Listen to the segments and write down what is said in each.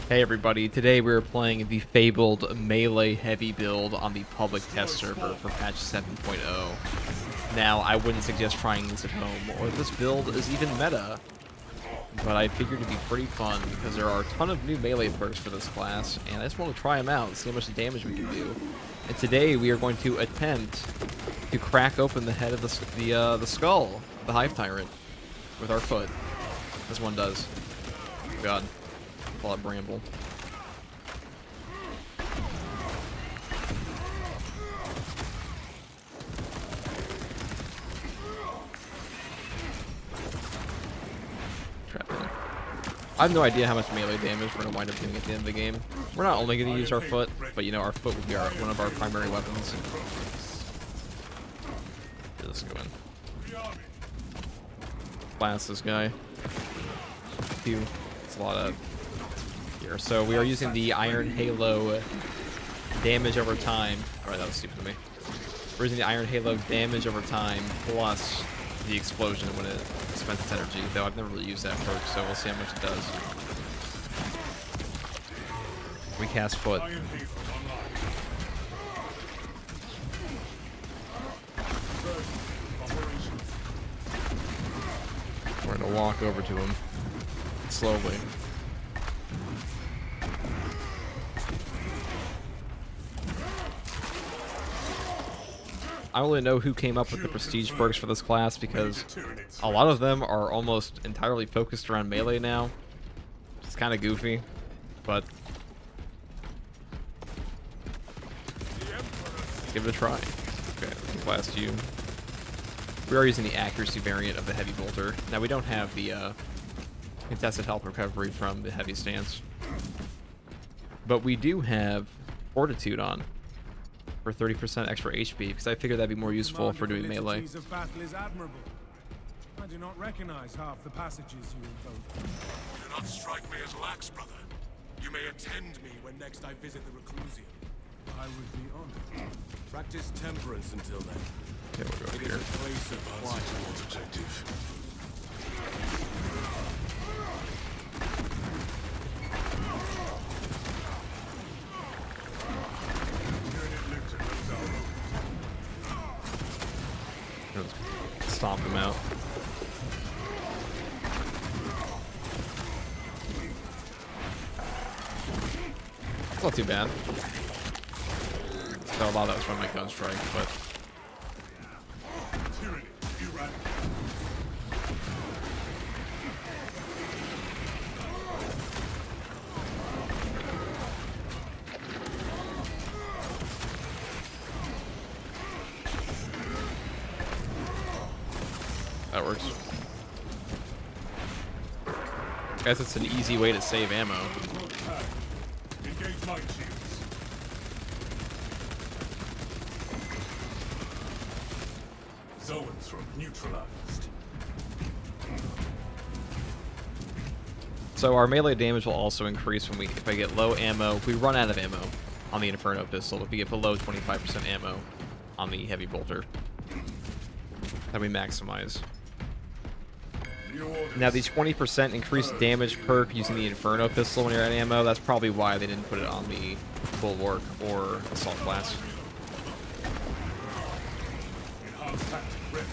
Hey everybody, today we're playing the fabled melee heavy build on the public test server for patch 7.0. Now, I wouldn't suggest trying this at home, or this build is even meta, but I figured it'd be pretty fun because there are a ton of new melee perks for this class, and I just want to try them out and see how much damage we can do. And today we are going to attempt to crack open the head of the skull of the Hive Tyrant with our foot, as one does. Oh God. Call it Bramble. Trap in. I have no idea how much melee damage we're going to wind up doing at the end of the game. We're not only going to use our foot, but you know, our foot will be one of our primary weapons. Let's go in. Blast this guy. Phew. It's a lot of... Here. So we are using the Iron Halo damage over time. Alright, that was stupid of me. We're using the Iron Halo damage over time plus the explosion when it spends its energy, though I've never really used that perk, so we'll see how much it does. We cast foot. We're gonna walk over to him slowly. I don't really know who came up with the prestige perks for this class because a lot of them are almost entirely focused around melee now. It's kind of goofy, but give it a try. Okay, we can blast you. We are using the accuracy variant of the heavy bolter. Now we don't have the contested health recovery from the heavy stance, but we do have fortitude on for 30% extra HP, because I figured that'd be more useful for doing melee. Of battle is admirable. I do not recognize half the passages you invoke. Do not strike me as lax, brother. You may attend me when next I visit the Reclusium. I would be honored. Practice temperance until then. Okay, we'll go It here. is a place of quiet towards objective. Stomp him out. It's not too bad. So a lot of that was from my gun strike, but that works. Guess it's an easy way to save ammo. Engage light shields. Zoanthrope neutralized. So our melee damage will also increase when if I get low ammo. If we run out of ammo on the Inferno pistol, if we get below 25% ammo on the heavy bolter, that we maximize. Now the 20% increased damage perk using the Inferno pistol when you're at ammo, that's probably why they didn't put it on the Bulwark or Assault Blast. Enhanced tactic ready.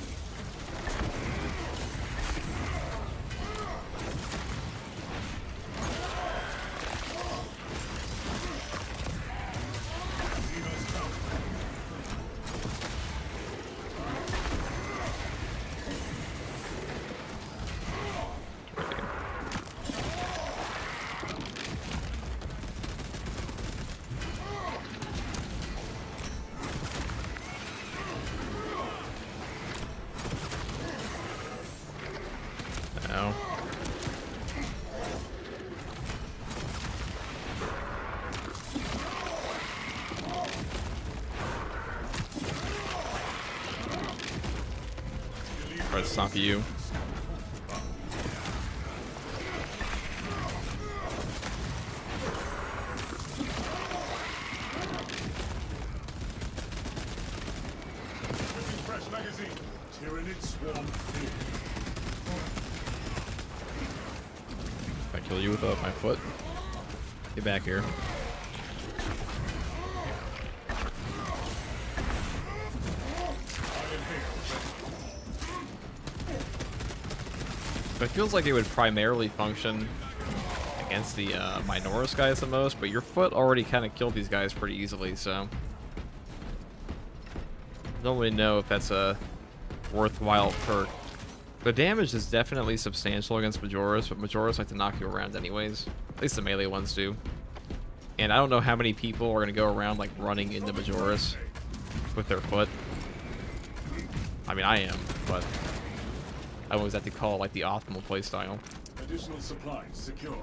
Ow. Try to stomp you. Tyranid swarm clear. If I kill you with my foot. Get back here. It feels like it would primarily function against the Minoris guys the most, but your foot already kind of killed these guys pretty easily, so I don't really know if that's a worthwhile perk. The damage is definitely substantial against Majoris, but Majoris like to knock you around anyways. At least the melee ones do. And I don't know how many people are going to go around like running into Majoris with their foot. I mean, I am, but I always have to call it like the optimal playstyle. Additional supplies secured.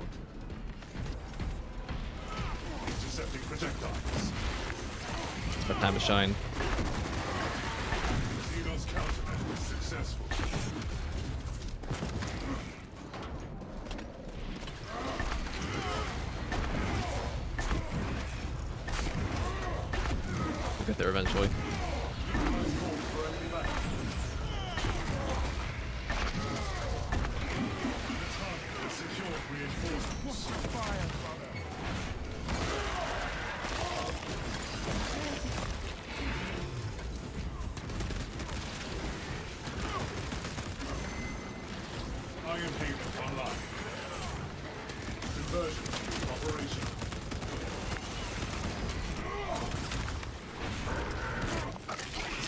Intercepting projectiles. It's my time to shine. Xenos countermeasure was successful. We'll get there eventually.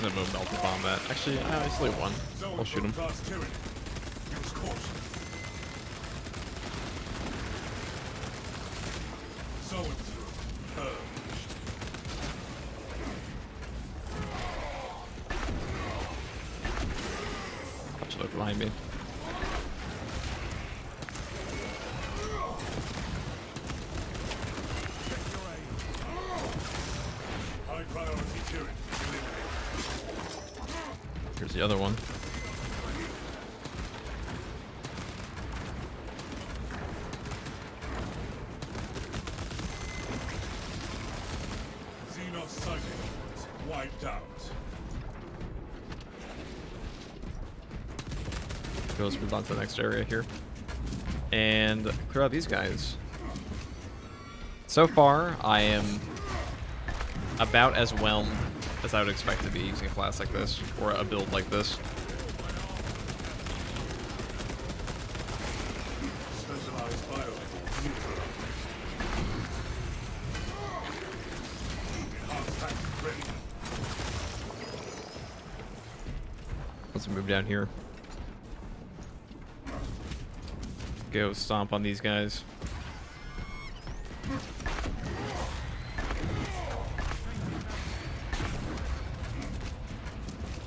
I'm gonna move Melted Bomb that. Actually, it's only one. I'll shoot him. Watch it look behind me. High priority Tyrant. Here's the other one. Xenos sighting. Wiped out. Let's move on to the next area here. And clear out these guys. So far, I am about as whelmed as I would expect to be using a class like this, or a build like this. Specialized bioform neutralized. Enhanced tactic ready. Let's move down here. Go stomp on these guys.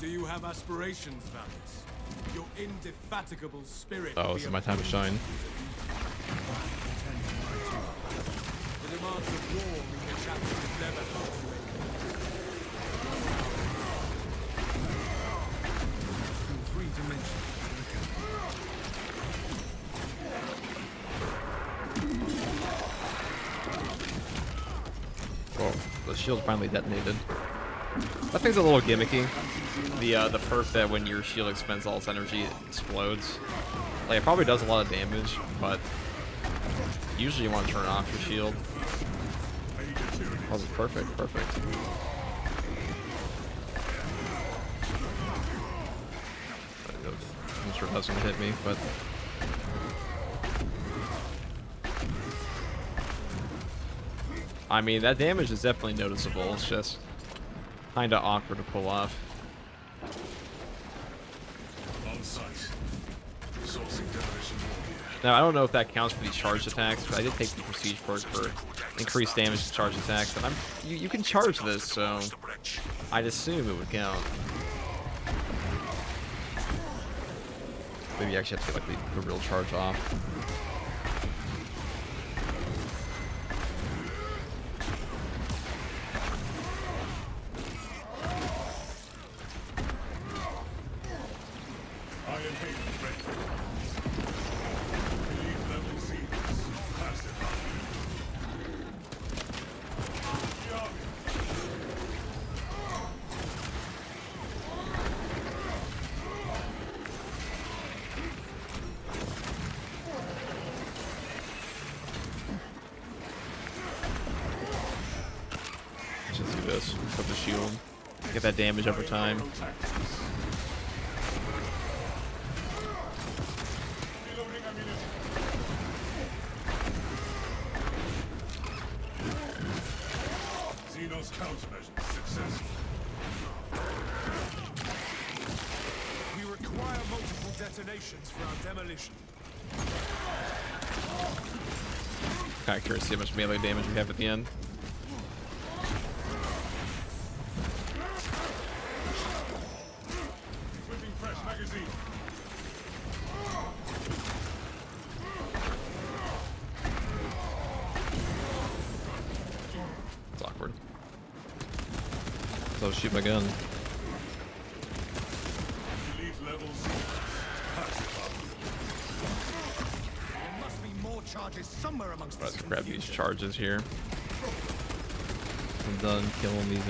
Do you have aspirations, Valis? Your indefatigable spirit. Oh, this is my time to shine. The demands of war in the chapter is never fluctuating. Feel free to mention. Well, the shield finally detonated. That thing's a little gimmicky. The perk that when your shield expends all its energy, it explodes. Like, it probably does a lot of damage, but usually you want to turn off your shield. Oh, perfect, perfect. I'm sure that's gonna hit me, but I mean, that damage is definitely noticeable. It's just kind of awkward to pull off. On site. Sourcing demolition warrior. Now, I don't know if that counts for these charged attacks, but I did take the prestige perk for increased damage to charged attacks, and you can charge this, so I'd assume it would count. Maybe you actually have to get like the real charge off. do this. Put the shield. Get that damage over time. Xenos countermeasures successful. We require multiple detonations for our demolition. Kind of curious to see how much melee damage we have at the end. Equipping fresh magazine. It's awkward. So I'll shoot my gun. Elite levels. There must be more charges somewhere amongst Let's this grab these confusion. charges here. I'm done killing these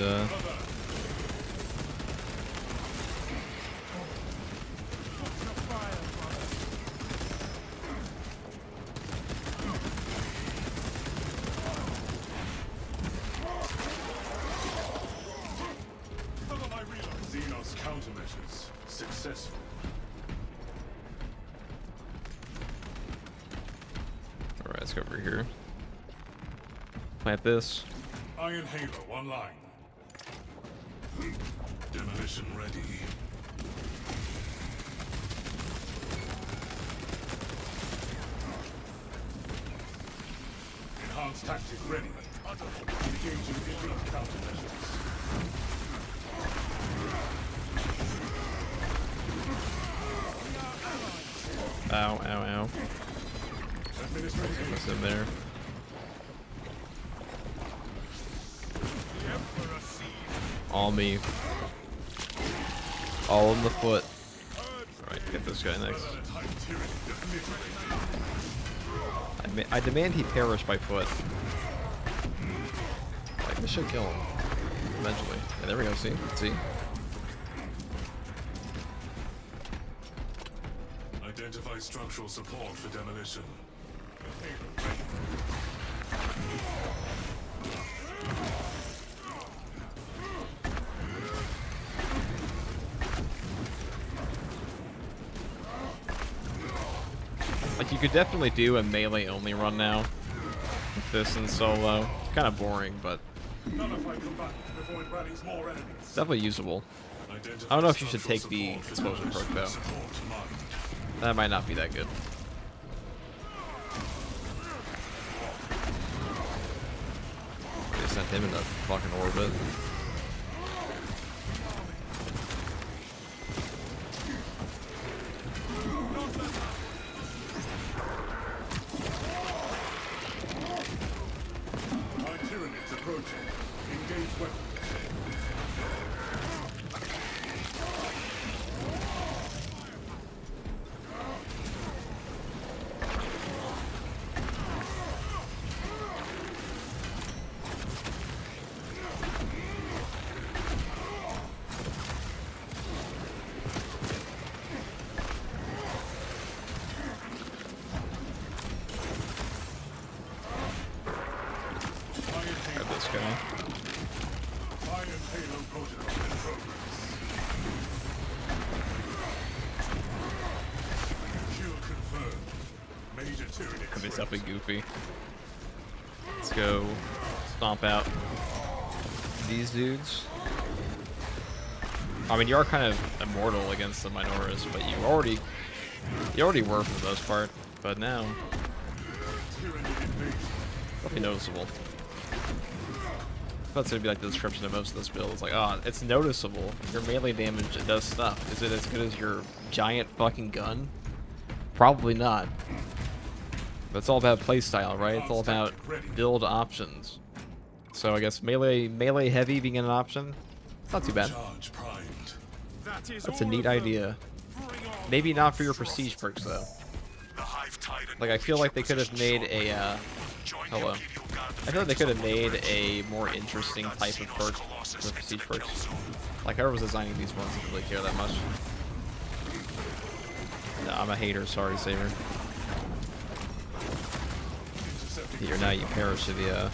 Cover my reload. Xenos countermeasures successful. Alright, let's go over here. Plant this. Iron Halo online. Demolition ready. Enhanced tactic ready. Engaging elite countermeasures. Ow, ow, ow. Administrative What's in there? All me. All in the foot. Alright, get this guy next. I demand he perish by foot. Like, this should kill him. Eventually. Yeah, there we go, see? Identify structural support for demolition. Like, you could definitely do a melee only run now. With this in solo. Kind of boring, but Nullify combatants before it rallies more enemies. definitely usable. I don't know if you should take the explosion perk though. That might not be that good. They sent him into fucking orbit. My Tyrant is approaching. Engage weapons. Grab this guy. Iron Halo protocol in progress. Kill confirmed. Major Tyrant Could be something goofy. Let's go stomp out these dudes. I mean, you are kind of immortal against the Minoras, but you already were for the most part. But now, Tyrant invasion. definitely noticeable. That's gonna be like the description of most of this build. It's like, oh, it's noticeable. Your melee damage does stuff. Is it as good as your giant fucking gun? Probably not. But it's all about playstyle, right? It's all about build options. So I guess melee heavy being an option, it's not too bad. Charge primed. That's a neat idea. Maybe not for your prestige perks though. The Hive Tyrant. Like, I feel like they could have made a hello. I feel like they could have made a more interesting type of perk for the prestige perks. Like, whoever was designing these ones didn't really care that much. No, I'm a hater. Sorry, Saber. Here now, you perish to the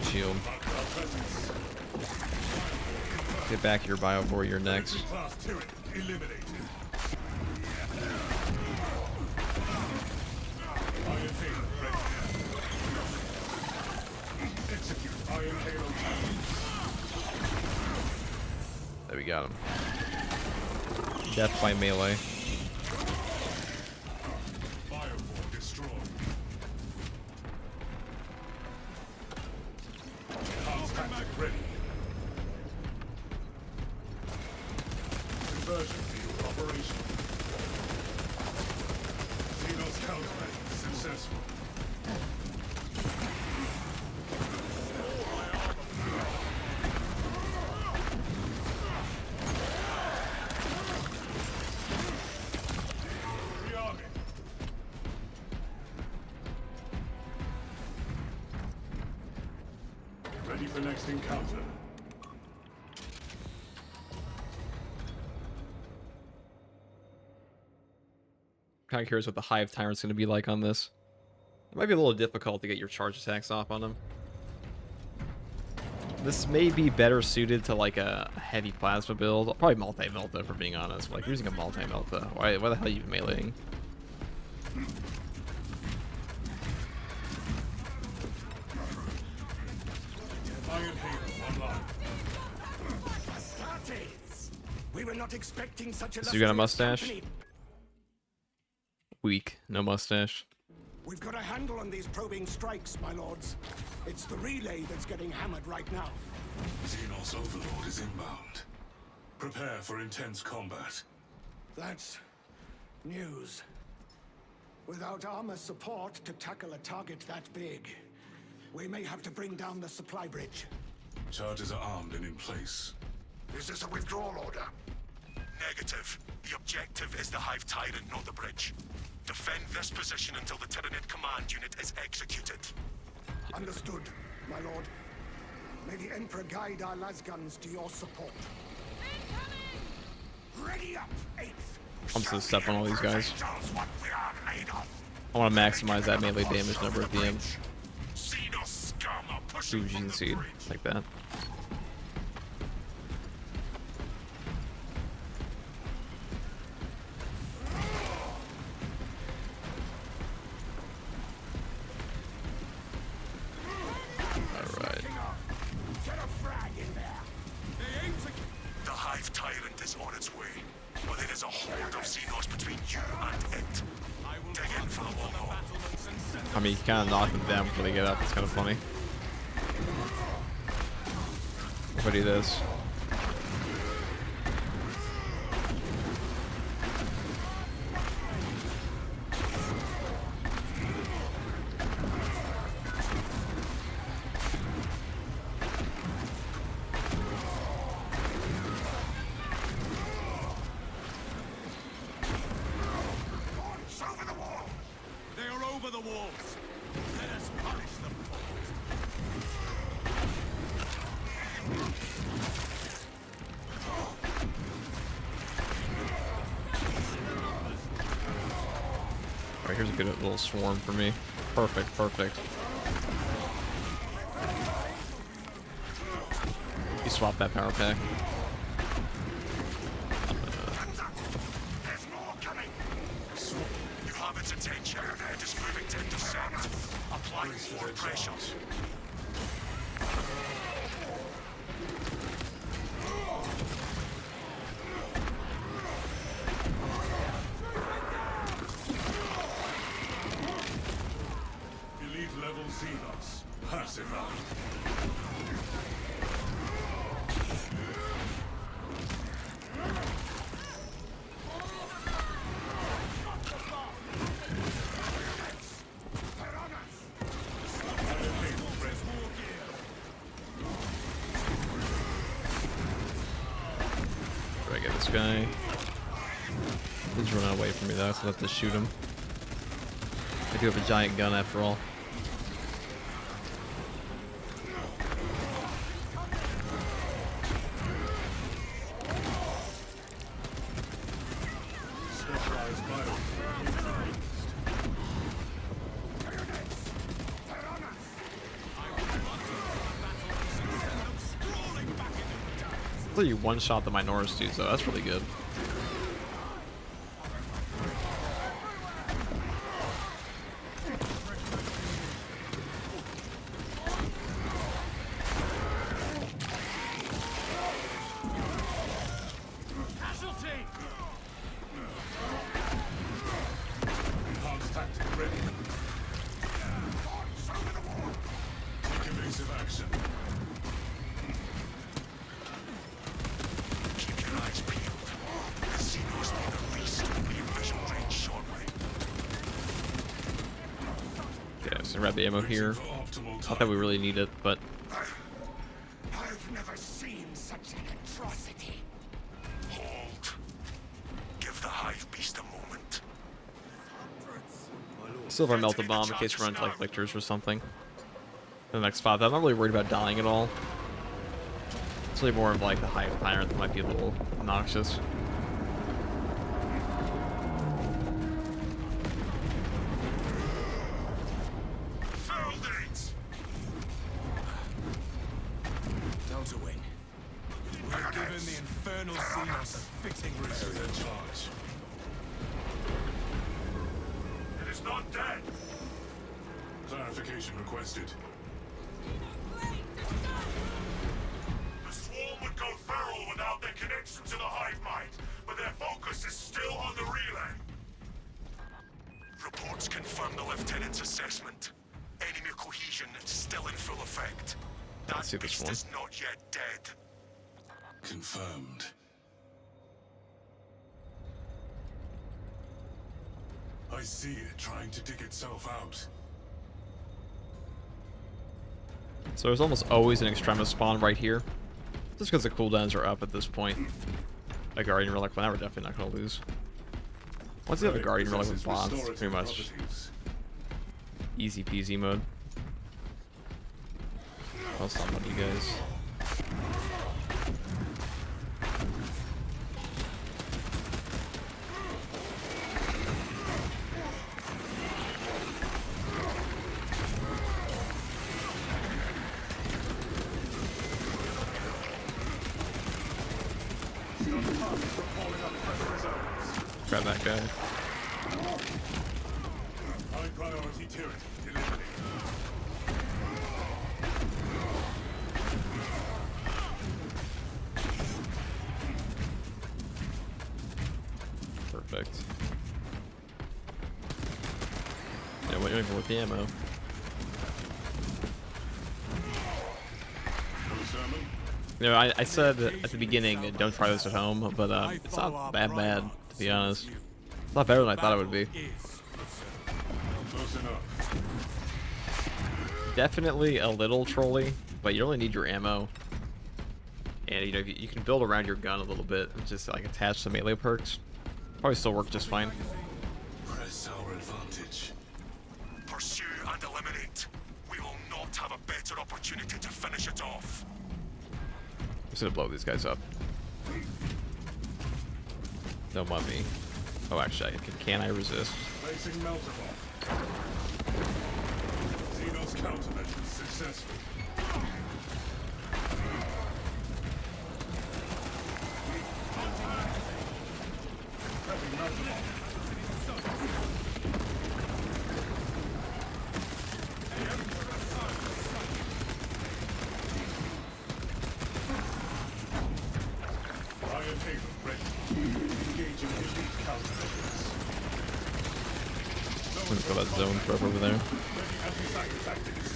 Shield. Get back your bio for your next. Class Tyrant eliminated. Iron Halo ready. Execute Iron Halo challenge. There we got him. Death by melee. Firewall destroyed. Contact ready. Conversion field operational. Xenos countermeasure successful. Rearming. Ready for next encounter. Kind of curious what the Hive Tyrant's going to be like on this. It might be a little difficult to get your charge attacks off on him. This may be better suited to like a heavy plasma build. Probably multi-melta, for being honest. Like, using a multi-melta. Why the hell are you meleeing? Iron Halo online. We were not expecting such a So you got a mustache? company. Weak. No mustache. We've got a handle on these probing strikes, my lords. It's the relay that's getting hammered right now. Xenos Overlord is inbound. Prepare for intense combat. That's news. Without armor support to tackle a target that big, we may have to bring down the supply bridge. Charges are armed and in place. Is this a withdrawal order? Negative. The objective is the Hive Tyrant, not the bridge. Defend this position until the Tyrant command unit is executed. Understood, my lord. May the Emperor guide our lasguns to your support. Ready up, 8th. I'm just gonna step on all these guys. What we are made of. I want to maximize that melee damage number at the end. Xenos scum are See pushing what you from can the see. bridge. Like that. Alright. Get a frag in there. The Hive Tyrant is on its way, but there is a horde of Xenos between you and it. Dig in for the long haul. I mean, you kind of knock them down before they get up. It's kind of funny. If I do this. Over the wall! They are over the walls! Let us punish them for Alright, here's a good little swarm for me. Perfect, perfect. You swap that power pack. There's more coming! You have its attention. It is moving to intercept. Apply more pressure. Elite level Xenos. Passive out. Where do I get this guy? He's running away from me though, so I have to shoot him. I do have a giant gun after all. Specialized bio. So you one-shot the Minoris dudes, though. That's really good. Enhanced tactic ready. Take evasive action. Keep your eyes peeled. The Xenos need the least will be in visual range shortly. Okay, so grab the ammo here. Not that we really need it, but I've never seen such an atrocity. Hold. Give the Hive beast a moment. still have our melted bomb in case we run into like lictors or something. The next 5. I'm not really worried about dying at all. It's really more of like the Hive Tyrant that might be a little obnoxious. Delta Wing. We're given the infernal Xenos a fitting Area review. charge. It is not dead. Clarification requested. The swarm would go feral without their connection to the hive mind, but their focus is still on the relay. Reports confirm the lieutenant's assessment. Enemy cohesion is still in full effect. That Let's see this beast one. is not yet dead. Confirmed. I see it trying to dig itself out. So there's almost always an Extremis spawn right here. Just because the cooldowns are up at this point. A Guardian Relic, well, now we're definitely not going to lose. Once you have a Guardian Relic with bombs, it's pretty much easy peasy mode. I'll stop on you guys. Grab that guy. High priority Tyrant eliminated. Perfect. Yeah, wait even with the ammo. No sermon? You know, I said at the beginning, don't try this at home, but it's not bad, to be honest. It's a lot better than I thought it would be. Close enough. Definitely a little trolly, but you only need your ammo. And you know, you can build around your gun a little bit and just like attach some melee perks. Probably still work just fine. Press our advantage. Pursue and eliminate. We will not have a better opportunity to finish it off. I'm just gonna blow these guys up. Don't mind me. Oh, actually, can I resist? Placing melter bomb. Xenos countermeasures successful. Prepping melter bomb. Iron Haven ready. Engaging elite countermeasures. I'm gonna throw that zone throw over there. Ready anti-psychic tactics.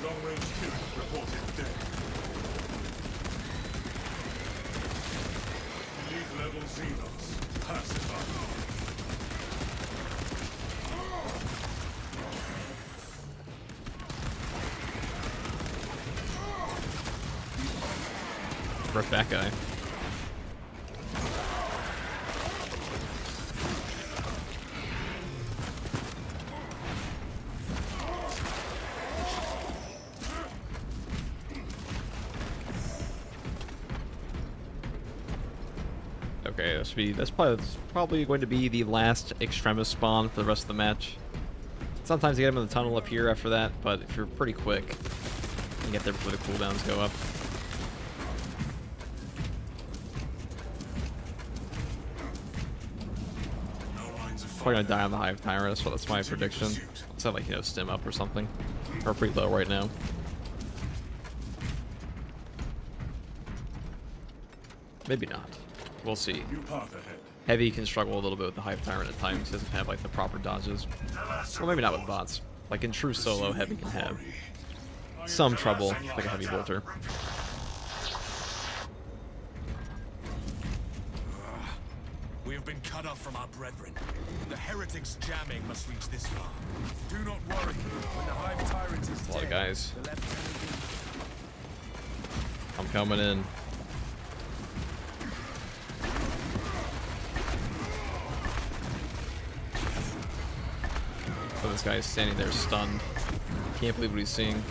Long-range Tyrant reported dead. Elite-level Xenos pacified. Rip that guy. Okay, that's probably going to be the last Extremis spawn for the rest of the match. Sometimes you get them in the tunnel up here after that, but if you're pretty quick, you can get there before the cooldowns go up. probably gonna die on the Hive Tyrant, so that's my prediction. It's not like, you know, stem up or something. We're pretty low right now. Maybe not. We'll see. Heavy can struggle a little bit with the Hive Tyrant at times. Doesn't have like the proper dodges. Well, maybe not with bots. Like in true solo, Heavy can have some trouble with like a Heavy bolter. We have been cut off from our brethren. The heretics' jamming must reach this far. Do not worry. When the Hive Tyrant is dead, A lot of guys. the lieutenant I'm coming in. Oh, this guy's standing there stunned. Can't believe what he's seeing.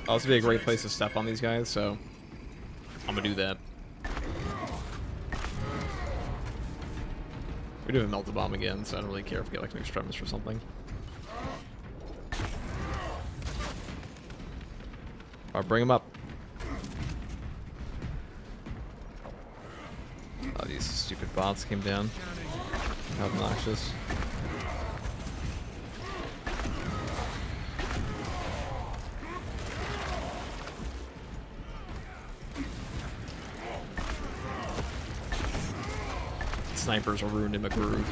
Oh, this would be a great place to step on these guys, so I'm gonna do that. We do have a Melt the Bomb again, so I don't really care if we get like an Extremis or something. Alright, bring him up. Oh, these stupid bots came down. How obnoxious. Snipers are ruined in the groove.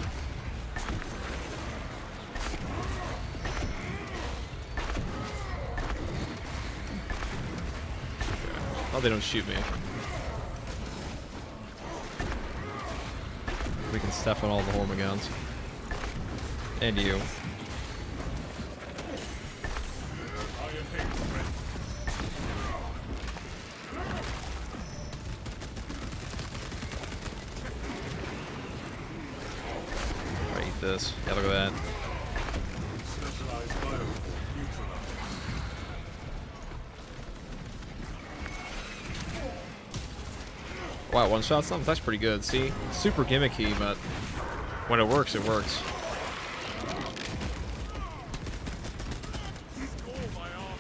Oh, they don't shoot me. We can step on all the Hormagaunts. And you. This. Yeah, look at that. Wow, one shot something? That's pretty good. See? Super gimmicky, but when it works, it works.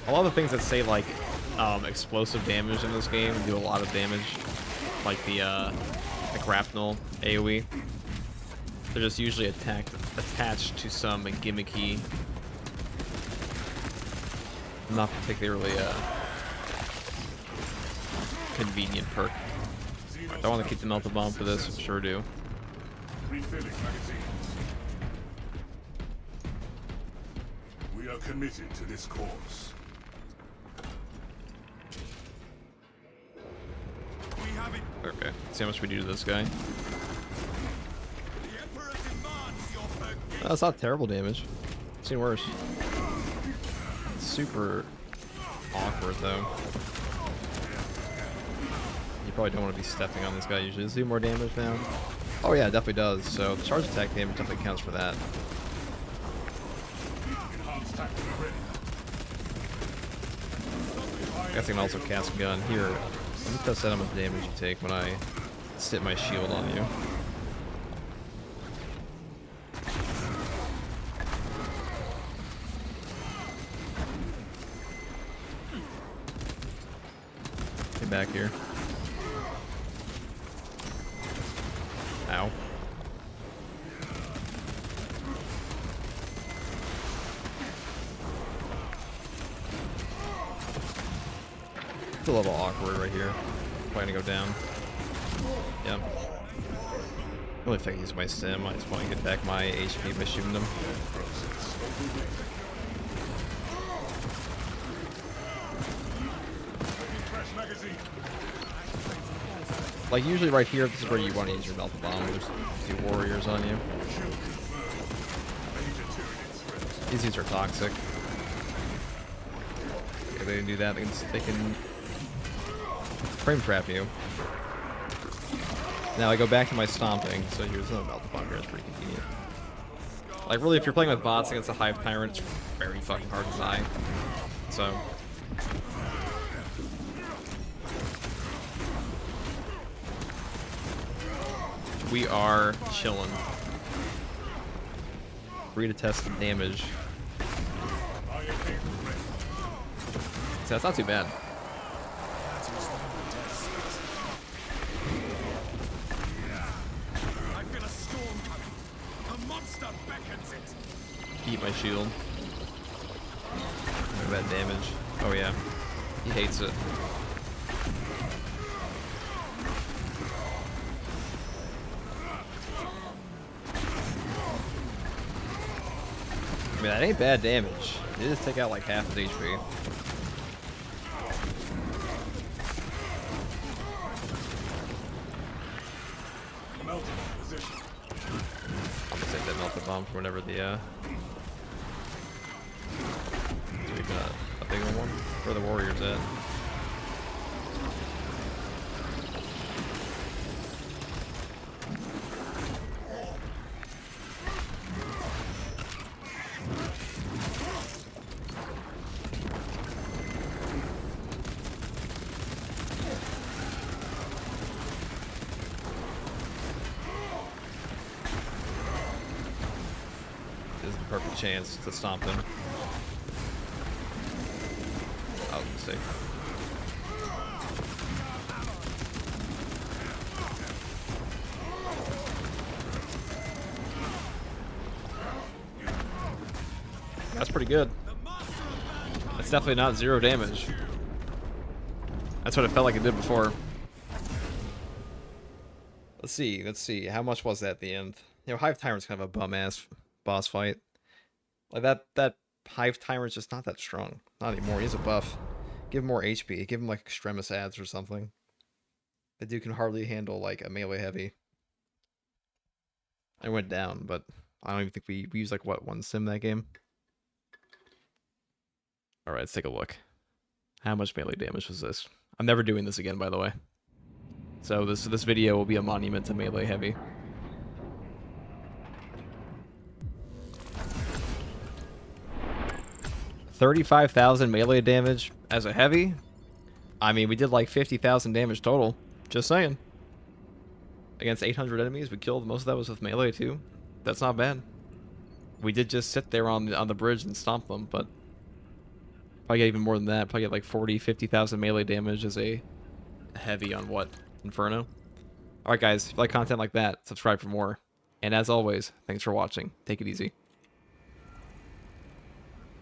A lot of the things that say, like, explosive damage in this game do a lot of damage. Like the grapnel AoE. They're just usually attached to some gimmicky, not particularly convenient perk. I want to keep the Melt the Bomb for this, sure do. We are committed to this cause. Okay, let's see how much we do to this guy. That's not terrible damage. I've seen worse. It's super awkward though. You probably don't want to be stepping on this guy usually. Does he do more damage now? Oh yeah, it definitely does. So the charge attack damage definitely counts for that. I guess I can also cast gun. Here, let me test out how much damage you take when I sit my shield on you. Back here. Ow. It's a little awkward right here. Probably gonna go down. Yep. Really think I use my stim. I just want to get back my HP by shooting them. Like, usually right here, this is where you want to use your Melt the Bomb. There's two warriors on you. These are toxic. Okay, they can do that. They can frame trap you. Now I go back to my stomping, so here's another Melt the Bomb here. It's pretty convenient. Like, really, if you're playing with bots against a Hive Tyrant, it's very fucking hard to die. So... we are chilling. Free to test the damage. So that's not too bad. I feel a storm coming. The monster beckons it. Eat my shield. Look at that damage. Oh yeah. He hates it. I mean, that ain't bad damage. It just take out like half his HP. I'm gonna save that melted bomb for whenever the so we got a bigger one. Where the warriors at? This is the perfect chance to stomp them. Oh, mistake. That's pretty good. That's definitely not 0 damage. That's what it felt like it did before. Let's see. How much was that at the end? You know, Hive Tyrant's kind of a bum-ass boss fight. Like, that Hive Tyrant's just not that strong. Not anymore. He's a buff. Give him more HP. Give him, like, Extremis ads or something. That dude can hardly handle, like, a melee heavy. I went down, but I don't even think we used, like, what, 1 sim that game? Alright, let's take a look. How much melee damage was this? I'm never doing this again, by the way. So this video will be a monument to melee heavy. 35,000 melee damage as a heavy? I mean, we did like 50,000 damage total. Just saying. Against 800 enemies, we killed most of that was with melee too. That's not bad. We did just sit there on the bridge and stomp them, but probably get even more than that. Probably get like 40, 50,000 melee damage as a heavy on what? Inferno? Alright guys, if you like content like that, subscribe for more. And as always, thanks for watching. Take it easy.